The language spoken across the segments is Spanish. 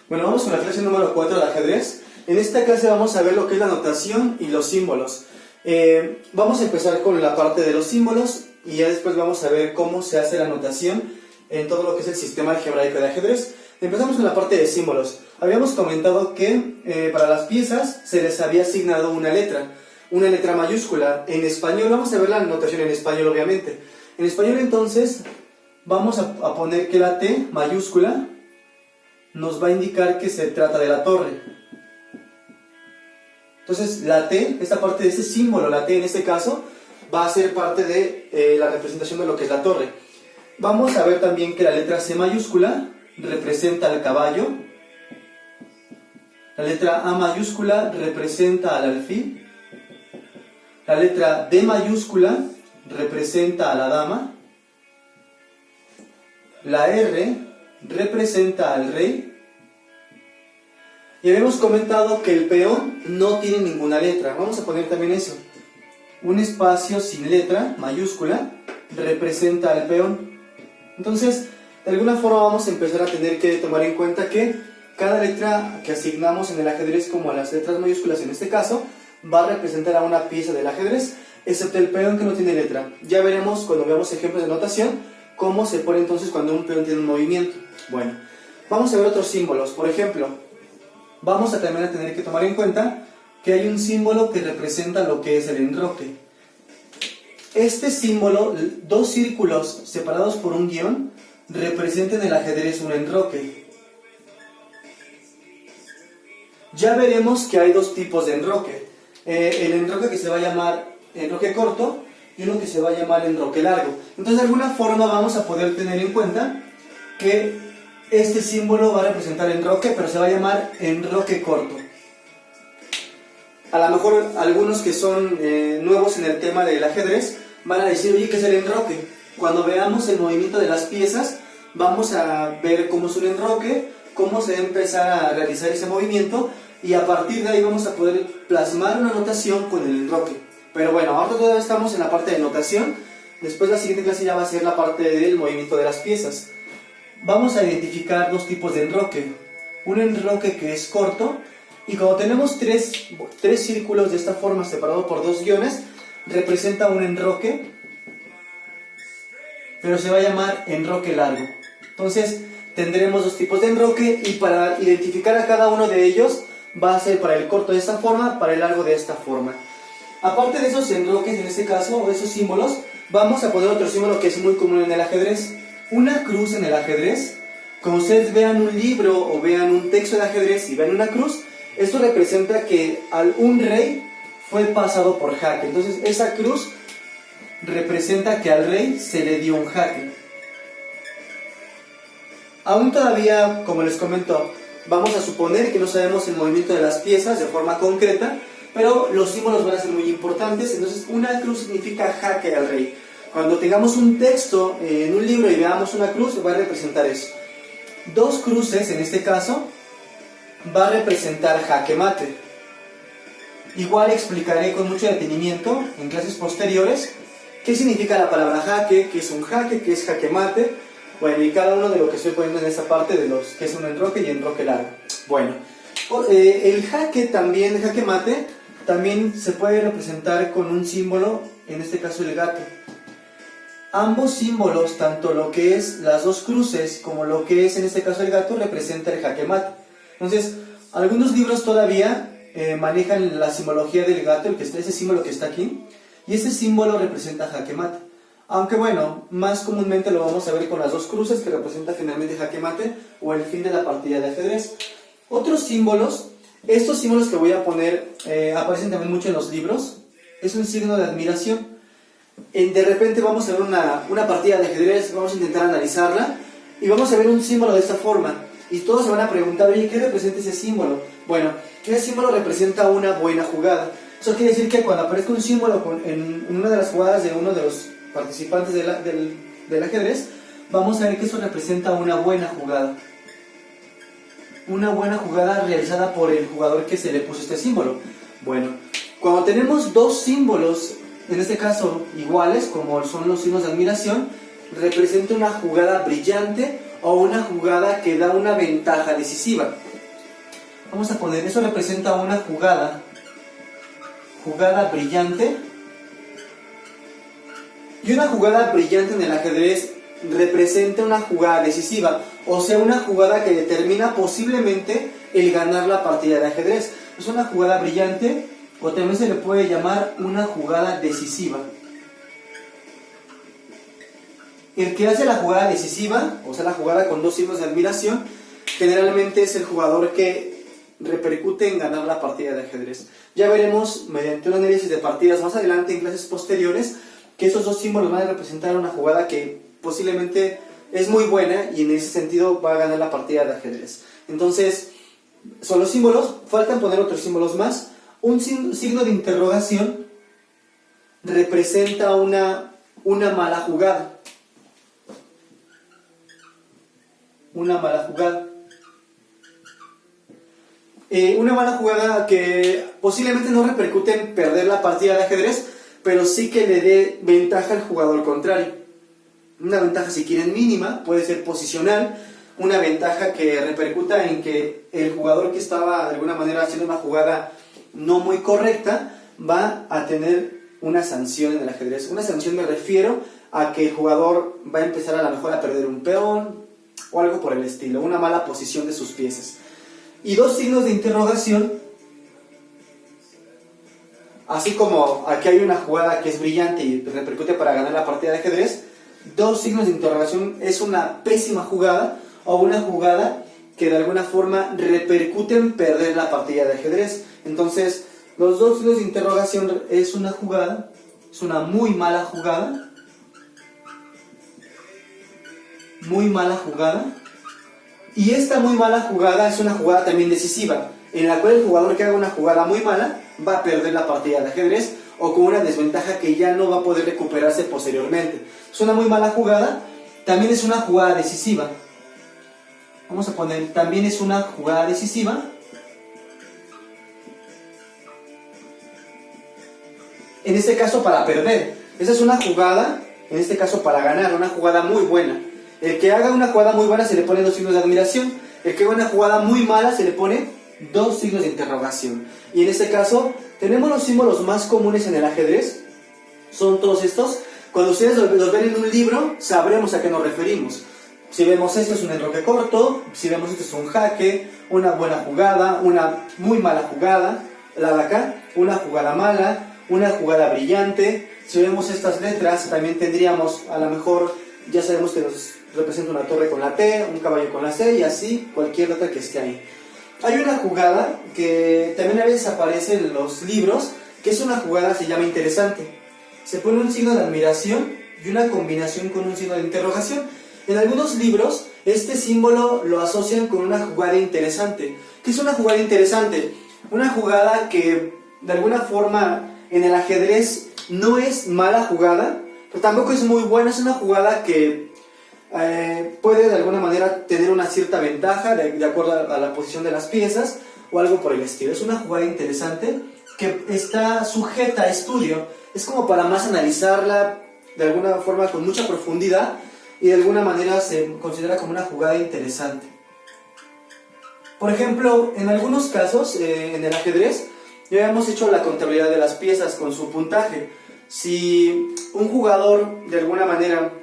Bueno, vamos con la clase número 4 de ajedrez. En esta clase vamos a ver lo que es la notación y los símbolos. Vamos a empezar con la parte de los símbolos y ya después vamos a ver cómo se hace la notación en todo lo que es el sistema algebraico de ajedrez. Empezamos con la parte de símbolos. Habíamos comentado que para las piezas se les había asignado una letra mayúscula. En español, vamos a ver la notación en español obviamente. En español entonces vamos a poner que la T mayúscula nos va a indicar que se trata de la torre. Entonces la T, esta parte de ese símbolo, la T en este caso, va a ser parte de la representación de lo que es la torre. Vamos a ver también que la letra C mayúscula representa al caballo. La letra A mayúscula representa al alfil. La letra D mayúscula representa a la dama. La R representa al rey. Y habíamos comentado que el peón no tiene ninguna letra. Vamos a poner también eso. Un espacio sin letra, mayúscula, representa al peón. Entonces, de alguna forma vamos a empezar a tener que tomar en cuenta que cada letra que asignamos en el ajedrez, como a las letras mayúsculas en este caso, va a representar a una pieza del ajedrez, excepto el peón que no tiene letra. Ya veremos cuando veamos ejemplos de notación cómo se pone entonces cuando un peón tiene un movimiento. Bueno, vamos a ver otros símbolos. Por ejemplo, vamos a también tener que tomar en cuenta que hay un símbolo que representa lo que es el enroque. Este símbolo, dos círculos separados por un guión, representan en el ajedrez un enroque. Ya veremos que hay dos tipos de enroque. El enroque que se va a llamar enroque corto y uno que se va a llamar enroque largo. Entonces, de alguna forma vamos a poder tener en cuenta que este símbolo va a representar enroque, pero se va a llamar enroque corto. A lo mejor algunos que son nuevos en el tema del ajedrez van a decir, oye, ¿qué es el enroque? Cuando veamos el movimiento de las piezas, vamos a ver cómo es un enroque, cómo se va a empezar a realizar ese movimiento, y a partir de ahí vamos a poder plasmar una notación con el enroque. Pero bueno, ahora todavía estamos en la parte de notación. Después la siguiente clase ya va a ser la parte del movimiento de las piezas. Vamos a identificar dos tipos de enroque. Un enroque que es corto, y cuando tenemos tres círculos de esta forma separados por dos guiones, representa un enroque, pero se va a llamar enroque largo. Entonces tendremos dos tipos de enroque, y para identificar a cada uno de ellos va a ser para el corto de esta forma, para el largo de esta forma. Aparte de esos enroques, en este caso, o esos símbolos, vamos a poner otro símbolo que es muy común en el ajedrez. Una cruz en el ajedrez. Cuando ustedes vean un libro o vean un texto de ajedrez y vean una cruz, esto representa que un rey fue pasado por jaque. Entonces esa cruz representa que al rey se le dio un jaque. Aún todavía, como les comento, vamos a suponer que no sabemos el movimiento de las piezas de forma concreta, pero los símbolos van a ser muy importantes. Entonces una cruz significa jaque al rey. Cuando tengamos un texto en un libro y veamos una cruz, va a representar eso. Dos cruces, en este caso, va a representar jaque mate. Igual explicaré con mucho detenimiento en clases posteriores qué significa la palabra jaque, qué es un jaque, qué es jaque mate. Bueno, y cada uno de lo que estoy poniendo en esta parte de los que es un enroque y enroque largo. Bueno, el jaque también, el jaque mate, también se puede representar con un símbolo, en este caso el gato. Ambos símbolos, tanto lo que es las dos cruces como lo que es en este caso el gato, representa el jaque mate. Entonces, algunos libros todavía manejan la simbología del gato, ese símbolo que está aquí, y ese símbolo representa jaque mate. Aunque bueno, más comúnmente lo vamos a ver con las dos cruces, que representa finalmente jaque mate o el fin de la partida de ajedrez. Otros símbolos, estos símbolos que voy a poner aparecen también mucho en los libros. Es un signo de admiración. De repente vamos a ver una partida de ajedrez, vamos a intentar analizarla y vamos a ver un símbolo de esta forma, y todos se van a preguntar, oye, ¿qué representa ese símbolo? Bueno, ese símbolo representa una buena jugada. Eso quiere decir que cuando aparezca un símbolo en una de las jugadas de uno de los participantes del ajedrez, vamos a ver que eso representa una buena jugada. Una buena jugada realizada por el jugador que se le puso este símbolo. Bueno, cuando tenemos dos símbolos, en este caso iguales, como son los signos de admiración, representa una jugada brillante o una jugada que da una ventaja decisiva. Vamos a poner, eso representa una jugada brillante. Y una jugada brillante en el ajedrez representa una jugada decisiva, o sea, una jugada que determina posiblemente el ganar la partida de ajedrez. Es una jugada brillante, o también se le puede llamar una jugada decisiva. El que hace la jugada decisiva, o sea, la jugada con dos signos de admiración, generalmente es el jugador que repercute en ganar la partida de ajedrez. Ya veremos, mediante un análisis de partidas más adelante en clases posteriores, que esos dos símbolos van a representar una jugada que posiblemente es muy buena y en ese sentido va a ganar la partida de ajedrez. Entonces, son los símbolos, faltan poner otros símbolos más. Un signo de interrogación representa una mala jugada. Una mala jugada. Una mala jugada que posiblemente no repercute en perder la partida de ajedrez, pero sí que le dé ventaja al jugador contrario. Una ventaja, si quieren, mínima, puede ser posicional. Una ventaja que repercuta en que el jugador que estaba de alguna manera haciendo una jugada no muy correcta va a tener una sanción en el ajedrez. Una sanción me refiero a que el jugador va a empezar a lo mejor a perder un peón o algo por el estilo, una mala posición de sus piezas. Y dos signos de interrogación, así como aquí hay una jugada que es brillante y repercute para ganar la partida de ajedrez, dos signos de interrogación es una pésima jugada o una jugada que de alguna forma repercute en perder la partida de ajedrez. Entonces, los dos signos de interrogación es una jugada, es una muy mala jugada, y esta muy mala jugada es una jugada también decisiva, en la cual el jugador que haga una jugada muy mala va a perder la partida de ajedrez o con una desventaja que ya no va a poder recuperarse posteriormente. Es una muy mala jugada, también es una jugada decisiva. Vamos a poner, también es una jugada decisiva. En este caso para perder. Esa es una jugada, en este caso para ganar, una jugada muy buena. El que haga una jugada muy buena se le pone dos signos de admiración. El que haga una jugada muy mala se le pone dos signos de interrogación. Y en este caso tenemos los símbolos más comunes en el ajedrez. Son todos estos. Cuando ustedes los ven en un libro, sabremos a qué nos referimos. Si vemos esto es un enroque corto, si vemos esto es un jaque, una buena jugada, una muy mala jugada, la de acá, una jugada mala, una jugada brillante. Si vemos estas letras, también tendríamos, a lo mejor, ya sabemos que nos representa una torre con la T, un caballo con la C y así cualquier letra que esté ahí. Hay una jugada que también a veces aparece en los libros, que es una jugada, se llama interesante. Se pone un signo de admiración y una combinación con un signo de interrogación. En algunos libros, este símbolo lo asocian con una jugada interesante. ¿Qué es una jugada interesante? Una jugada que, de alguna forma, en el ajedrez no es mala jugada, pero tampoco es muy buena. Es una jugada que puede, de alguna manera, tener una cierta ventaja de acuerdo a la posición de las piezas o algo por el estilo. Es una jugada interesante que está sujeta a estudio. Es como para más analizarla, de alguna forma, con mucha profundidad, y de alguna manera se considera como una jugada interesante. Por ejemplo, en algunos casos, en el ajedrez, ya hemos hecho la contabilidad de las piezas con su puntaje. Si un jugador, de alguna manera,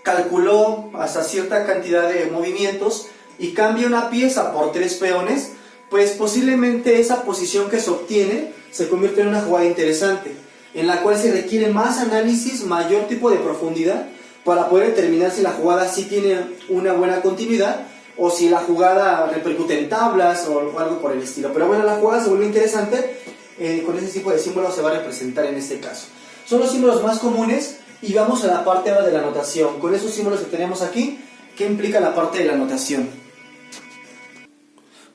calculó hasta cierta cantidad de movimientos y cambia una pieza por 3 peones, pues posiblemente esa posición que se obtiene se convierte en una jugada interesante, en la cual se requiere más análisis, mayor tipo de profundidad, para poder determinar si la jugada sí tiene una buena continuidad o si la jugada repercute en tablas o algo por el estilo. Pero bueno, la jugada se vuelve interesante, con ese tipo de símbolos se va a representar en este caso. Son los símbolos más comunes y vamos a la parte ahora de la notación. Con esos símbolos que tenemos aquí, ¿qué implica la parte de la notación?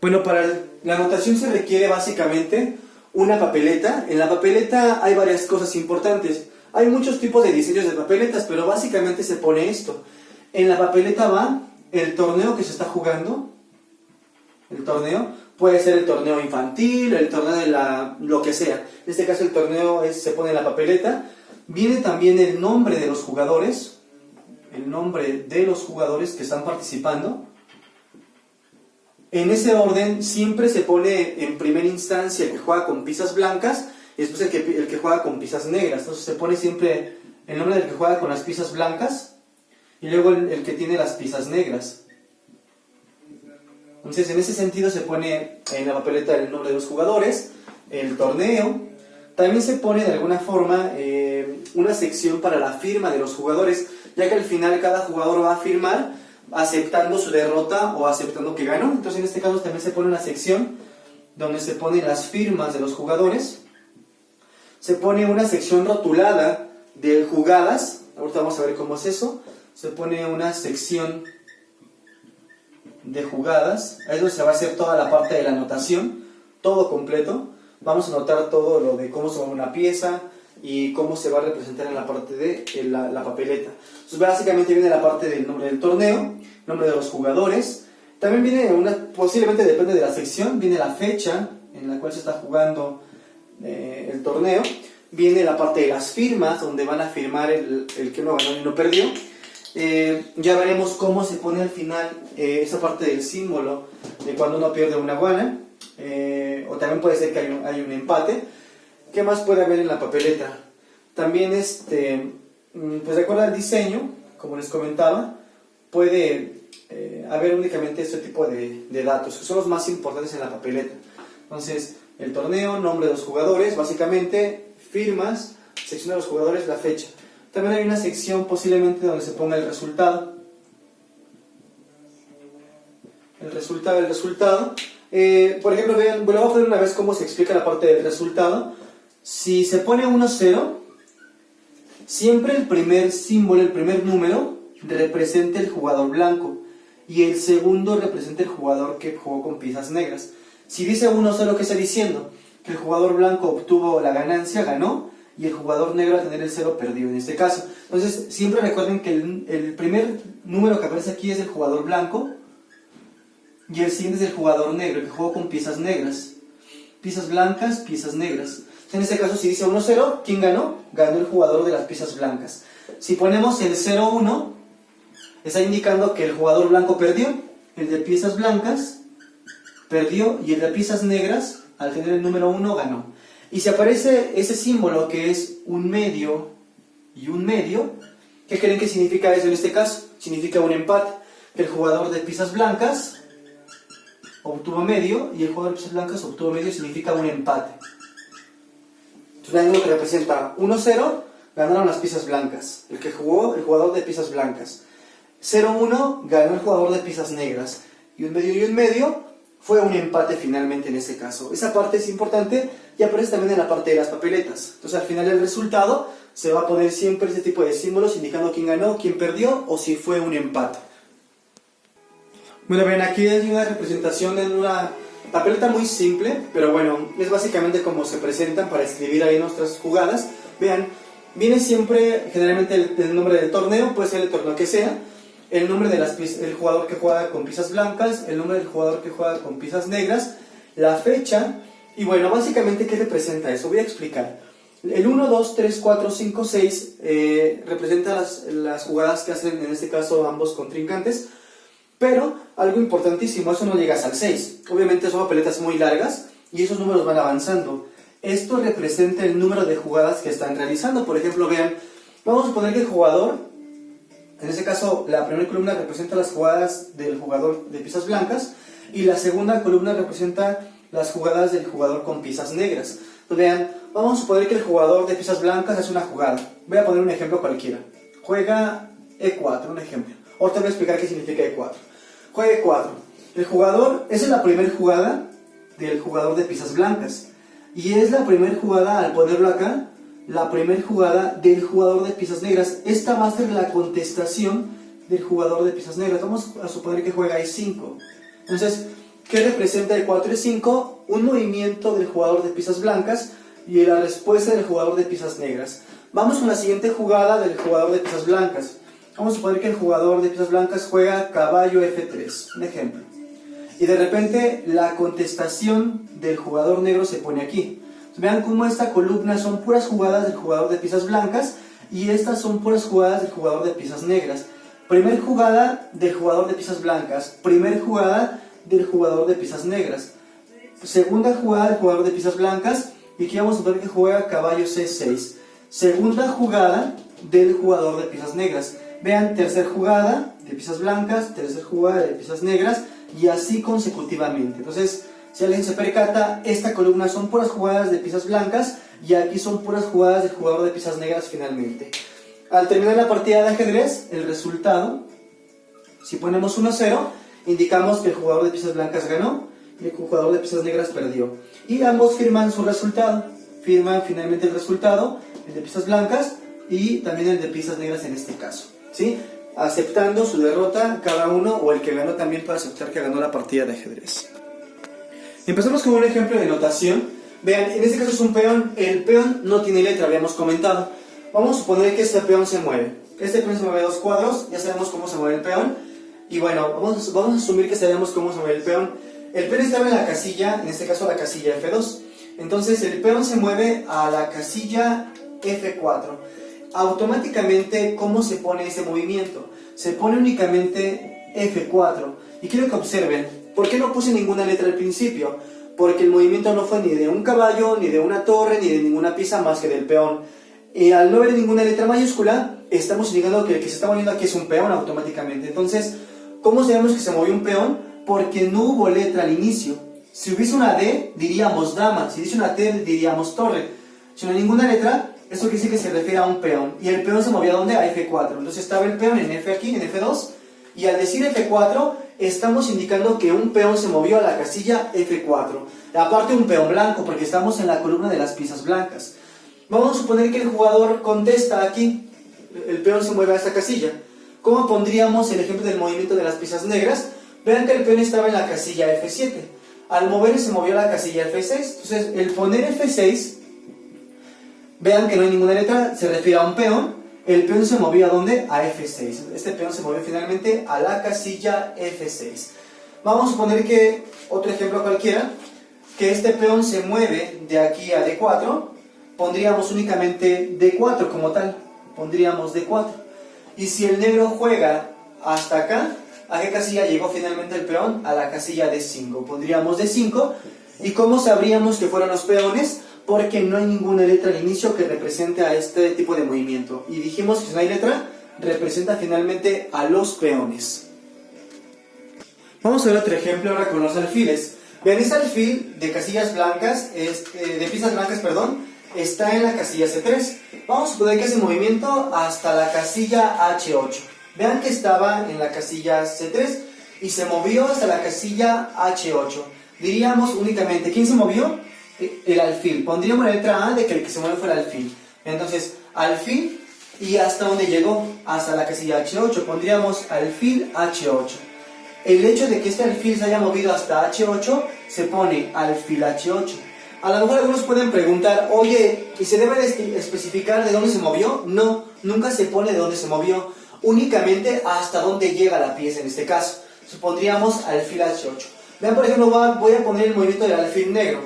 Bueno, para la notación se requiere básicamente una papeleta. En la papeleta hay varias cosas importantes. Hay muchos tipos de diseños de papeletas, pero básicamente se pone esto. En la papeleta va el torneo que se está jugando. El torneo puede ser el torneo infantil, el torneo de lo que sea. En este caso el torneo se pone en la papeleta. Viene también el nombre de los jugadores. El nombre de los jugadores que están participando. En ese orden siempre se pone en primera instancia el que juega con piezas blancas y después el que juega con piezas negras. Entonces se pone siempre el nombre del que juega con las piezas blancas y luego el que tiene las piezas negras. Entonces en ese sentido se pone en la papeleta el nombre de los jugadores, el torneo. También se pone de alguna forma una sección para la firma de los jugadores, ya que al final cada jugador va a firmar aceptando su derrota o aceptando que ganó. Entonces en este caso también se pone una sección donde se ponen las firmas de los jugadores. Se pone una sección rotulada de jugadas. Ahorita vamos a ver cómo es eso. Se pone una sección de jugadas. Ahí es donde se va a hacer toda la parte de la anotación, todo completo. Vamos a anotar todo lo de cómo se va una pieza y cómo se va a representar en la parte de la papeleta. Entonces básicamente viene la parte del nombre del torneo, nombre de los jugadores. También viene posiblemente depende de la sección, viene la fecha en la cual se está jugando el torneo. Viene la parte de las firmas, donde van a firmar el que no ganó y no perdió. Ya veremos cómo se pone al final esa parte del símbolo de cuando uno pierde una gana. O también puede ser que hay un empate. ¿Qué más puede haber en la papeleta? También pues de acuerdo al diseño, como les comentaba, puede haber únicamente este tipo de datos, que son los más importantes en la papeleta. Entonces, el torneo, nombre de los jugadores, básicamente, firmas, sección de los jugadores, la fecha. También hay una sección posiblemente donde se ponga el resultado. El resultado. Por ejemplo, vean, bueno, vamos a ver una vez cómo se explica la parte del resultado. Si se pone 1-0, siempre el primer símbolo, el primer número, representa el jugador blanco y el segundo representa el jugador que jugó con piezas negras. Si dice 1-0, ¿qué está diciendo? Que el jugador blanco obtuvo la ganancia, ganó, y el jugador negro al tener el 0 perdió en este caso. Entonces, siempre recuerden que el primer número que aparece aquí es el jugador blanco y el siguiente es el jugador negro, que jugó con piezas negras. Piezas blancas, piezas negras. En este caso, si dice 1-0, ¿quién ganó? Ganó el jugador de las piezas blancas. Si ponemos el 0-1, está indicando que el jugador blanco perdió, el de piezas blancas perdió y el de piezas negras, al tener el número 1, ganó. Y si aparece ese símbolo que es un medio y un medio, ¿qué creen que significa eso en este caso? Significa un empate. El jugador de piezas blancas obtuvo medio y el jugador de piezas blancas obtuvo medio, significa un empate. Entonces, lo que representa 1-0, ganaron las piezas blancas. El que jugó, el jugador de piezas blancas. 0-1, ganó el jugador de piezas negras. Y un medio fue un empate finalmente en este caso. Esa parte es importante y aparece también en la parte de las papeletas. Entonces, al final del resultado se va a poner siempre ese tipo de símbolos indicando quién ganó, quién perdió o si fue un empate. Bueno, ven, aquí hay una representación en una papeleta muy simple, pero bueno, es básicamente como se presentan para escribir ahí nuestras jugadas. Vean, viene siempre generalmente el nombre del torneo, puede ser el torneo que sea, el nombre del jugador que juega con piezas blancas, el nombre del jugador que juega con piezas negras, la fecha, y bueno, básicamente, ¿qué representa eso? Voy a explicar. El 1, 2, 3, 4, 5, 6 representa las jugadas que hacen, en este caso, ambos contrincantes. Pero, algo importantísimo, eso no llegas al 6. Obviamente son papeletas muy largas y esos números van avanzando. Esto representa el número de jugadas que están realizando. Por ejemplo, vean, vamos a suponer que el jugador, en este caso, la primera columna representa las jugadas del jugador de piezas blancas y la segunda columna representa las jugadas del jugador con piezas negras. Entonces, vean, vamos a suponer que el jugador de piezas blancas hace una jugada. Voy a poner un ejemplo cualquiera. Juega E4, un ejemplo. Ahorita voy a explicar qué significa E4. Juega E4. El jugador, esa es la primera jugada del jugador de piezas blancas. Y es la primera jugada, al ponerlo acá, la primera jugada del jugador de piezas negras. Esta va a ser la contestación del jugador de piezas negras. Vamos a suponer que juega E5. Entonces, ¿qué representa E4 E5? Un movimiento del jugador de piezas blancas y la respuesta del jugador de piezas negras. Vamos con la siguiente jugada del jugador de piezas blancas. Vamos a suponer que el jugador de piezas blancas juega caballo F3, un ejemplo. Y de repente la contestación del jugador negro se pone aquí. Vean cómo esta columna son puras jugadas del jugador de piezas blancas y estas son puras jugadas del jugador de piezas negras. Primer jugada del jugador de piezas blancas, primer jugada del jugador de piezas negras. Segunda jugada del jugador de piezas blancas, y aquí vamos a ver que juega caballo C6. Segunda jugada del jugador de piezas negras. Vean, tercera jugada de piezas blancas, tercera jugada de piezas negras, y así consecutivamente. Entonces, si alguien se percata, esta columna son puras jugadas de piezas blancas, y aquí son puras jugadas del jugador de piezas negras finalmente. Al terminar la partida de ajedrez, el resultado, si ponemos 1-0, indicamos que el jugador de piezas blancas ganó y el jugador de piezas negras perdió. Y ambos firman su resultado. Firman finalmente el resultado, el de piezas blancas y también el de piezas negras en este caso, ¿sí? Aceptando su derrota cada uno, o el que ganó también puede aceptar que ganó la partida de ajedrez. Empezamos con un ejemplo de notación. Vean, en este caso es un peón. El peón no tiene letra, habíamos comentado. Vamos a suponer que este peón se mueve. Este peón se mueve 2 cuadros, ya sabemos cómo se mueve el peón. Y bueno, vamos a asumir que sabemos cómo se mueve el peón. El peón estaba en la casilla, en este caso la casilla F2. Entonces el peón se mueve a la casilla F4. Automáticamente, ¿cómo se pone ese movimiento? Se pone únicamente F4. Y quiero que observen, ¿por qué no puse ninguna letra al principio? Porque el movimiento no fue ni de un caballo, ni de una torre, ni de ninguna pieza más que del peón. Y al no ver ninguna letra mayúscula, estamos indicando que el que se está moviendo aquí es un peón automáticamente. Entonces, ¿cómo sabemos que se movió un peón? Porque no hubo letra al inicio. Si hubiese una D, diríamos dama. Si hubiese una T, diríamos torre. Si no hay ninguna letra, esto quiere decir que se refiere a un peón. Y el peón se movió ¿a dónde? A F4. Entonces estaba el peón en F aquí, en F2. Y al decir F4, estamos indicando que un peón se movió a la casilla F4. Aparte un peón blanco, porque estamos en la columna de las piezas blancas. Vamos a suponer que el jugador contesta aquí. El peón se mueve a esta casilla. ¿Cómo pondríamos el ejemplo del movimiento de las piezas negras? Vean que el peón estaba en la casilla F7. Al mover se movió a la casilla F6. Entonces, el poner F6, vean que no hay ninguna letra, se refiere a un peón. El peón se movió ¿a dónde? A F6. Este peón se movió finalmente a la casilla F6. Vamos a suponer que, otro ejemplo cualquiera, que este peón se mueve de aquí a D4. Pondríamos únicamente D4 como tal. Pondríamos D4. Y si el negro juega hasta acá, ¿a qué casilla llegó finalmente el peón? A la casilla D5. Pondríamos D5. ¿Y cómo sabríamos que fueron los peones? Porque no hay ninguna letra al inicio que represente a este tipo de movimiento. Y dijimos que si no hay letra, representa finalmente a los peones. Vamos a ver otro ejemplo ahora con los alfiles. Vean, este alfil de casillas blancas, de piezas blancas, perdón, está en la casilla C3. Vamos a suponer que ese movimiento hasta la casilla H8. Vean que estaba en la casilla C3 y se movió hasta la casilla H8. Diríamos únicamente, ¿quién se movió? El alfil. Pondríamos la letra A de que el que se mueve fue el alfil. Entonces, alfil, y hasta dónde llegó, hasta la casilla H8. Pondríamos alfil H8. El hecho de que este alfil se haya movido hasta H8, se pone alfil H8. A lo mejor algunos pueden preguntar, oye, ¿y se debe especificar de dónde se movió? No, nunca se pone de dónde se movió, únicamente hasta dónde llega la pieza en este caso. Supondríamos alfil H8. Vean, por ejemplo, voy a poner el movimiento del alfil negro.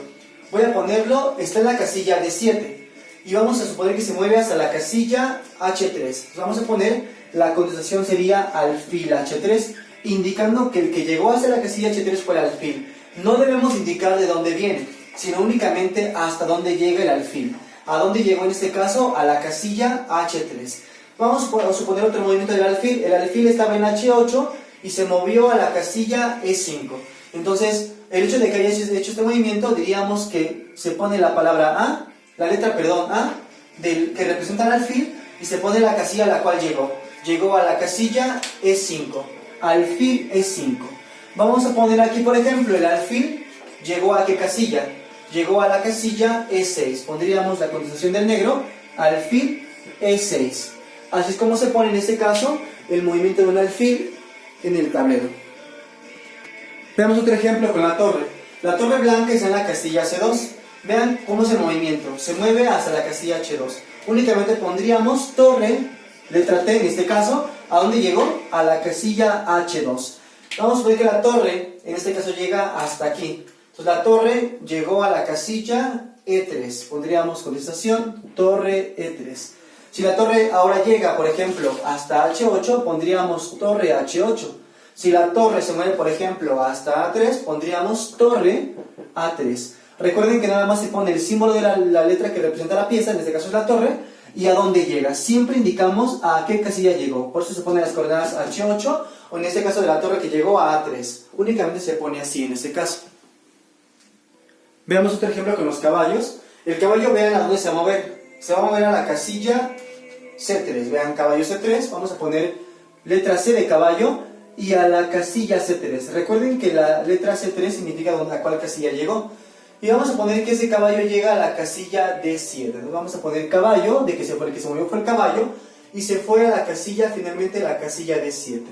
Voy a ponerlo, está en la casilla D7. Y vamos a suponer que se mueve hasta la casilla H3. Entonces vamos a poner, la contestación sería alfil H3, indicando que el que llegó hasta la casilla H3 fue el alfil. No debemos indicar de dónde viene, sino únicamente hasta dónde llega el alfil. ¿A dónde llegó en este caso? A la casilla H3. Vamos a suponer otro movimiento del alfil. El alfil estaba en H8 y se movió a la casilla E5. Entonces, el hecho de que haya hecho este movimiento, diríamos que se pone la palabra A, la letra, perdón, A, que representa el alfil, y se pone la casilla a la cual llegó. Llegó a la casilla E5. Alfil E5. Vamos a poner aquí, por ejemplo, el alfil llegó a qué casilla. Llegó a la casilla E6. Pondríamos la contestación del negro, alfil E6. Así es como se pone en este caso el movimiento de un alfil en el tablero. Veamos otro ejemplo con la torre. La torre blanca está en la casilla C2. Vean cómo es el movimiento. Se mueve hasta la casilla H2. Únicamente pondríamos torre, letra T en este caso. ¿A dónde llegó? A la casilla H2. Vamos a ver que la torre, en este caso, llega hasta aquí. Entonces la torre llegó a la casilla E3. Pondríamos contestación, torre E3. Si la torre ahora llega, por ejemplo, hasta H8, pondríamos torre H8. Si la torre se mueve, por ejemplo, hasta A3, pondríamos torre A3. Recuerden que nada más se pone el símbolo de la letra que representa la pieza, en este caso es la torre, y a dónde llega. Siempre indicamos a qué casilla llegó. Por eso se ponen las coordenadas H8, o en este caso de la torre que llegó a A3. Únicamente se pone así en este caso. Veamos otro ejemplo con los caballos. El caballo, vean a dónde se va a mover. Se va a mover a la casilla C3. Vean, caballo C3. Vamos a poner letra C de caballo y a la casilla C3. Recuerden que la letra C3 significa a cuál casilla llegó. Y vamos a poner que ese caballo llega a la casilla D7. Entonces vamos a poner caballo, de que se fue el que se movió fue el caballo, y se fue a la casilla, finalmente la casilla D7.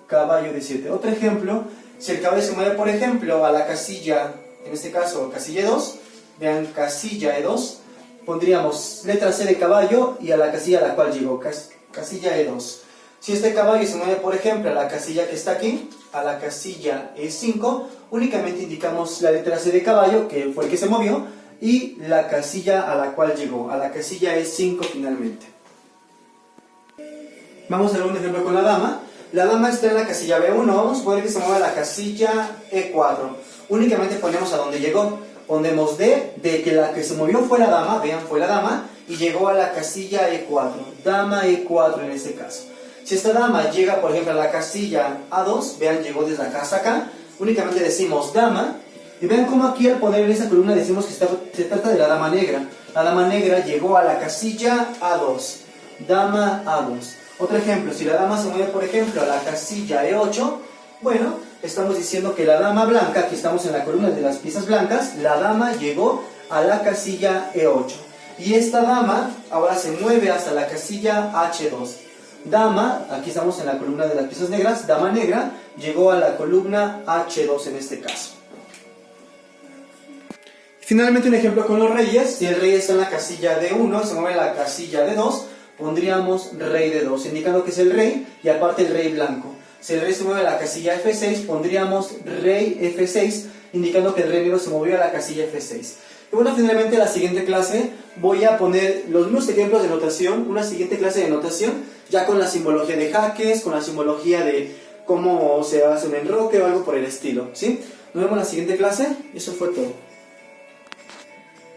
Caballo D7. Otro ejemplo, si el caballo se mueve, por ejemplo, a la casilla, en este caso casilla E2, vean, casilla E2, pondríamos letra C de caballo y a la casilla a la cual llegó, casilla E2. Si este caballo se mueve, por ejemplo, a la casilla que está aquí, a la casilla E5, únicamente indicamos la letra C de caballo, que fue el que se movió, y la casilla a la cual llegó, a la casilla E5 finalmente. Vamos a ver un ejemplo con la dama. La dama está en la casilla B1, vamos a poner que se mueva a la casilla E4. Únicamente ponemos a dónde llegó. Ponemos D, de que la que se movió fue la dama, vean, fue la dama, y llegó a la casilla E4. Dama E4 en este caso. Si esta dama llega, por ejemplo, a la casilla A2, vean, llegó desde acá hasta acá, únicamente decimos dama, y vean cómo aquí al poner en esa columna decimos que se trata de la dama negra. La dama negra llegó a la casilla A2, dama A2. Otro ejemplo, si la dama se mueve, por ejemplo, a la casilla E8, bueno, estamos diciendo que la dama blanca, aquí estamos en la columna de las piezas blancas, la dama llegó a la casilla E8. Y esta dama ahora se mueve hasta la casilla H2. Dama, aquí estamos en la columna de las piezas negras, dama negra, llegó a la columna H2 en este caso. Finalmente un ejemplo con los reyes. Si el rey está en la casilla D1, se mueve a la casilla D2, pondríamos rey D2, indicando que es el rey y aparte el rey blanco. Si el rey se mueve a la casilla F6, pondríamos rey F6, indicando que el rey negro se movió a la casilla F6. Y bueno, finalmente en la siguiente clase voy a poner los mismos ejemplos de notación, una siguiente clase de notación, ya con la simbología de jaques, con la simbología de cómo se hace un enroque o algo por el estilo, ¿sí? Nos vemos en la siguiente clase, y eso fue todo.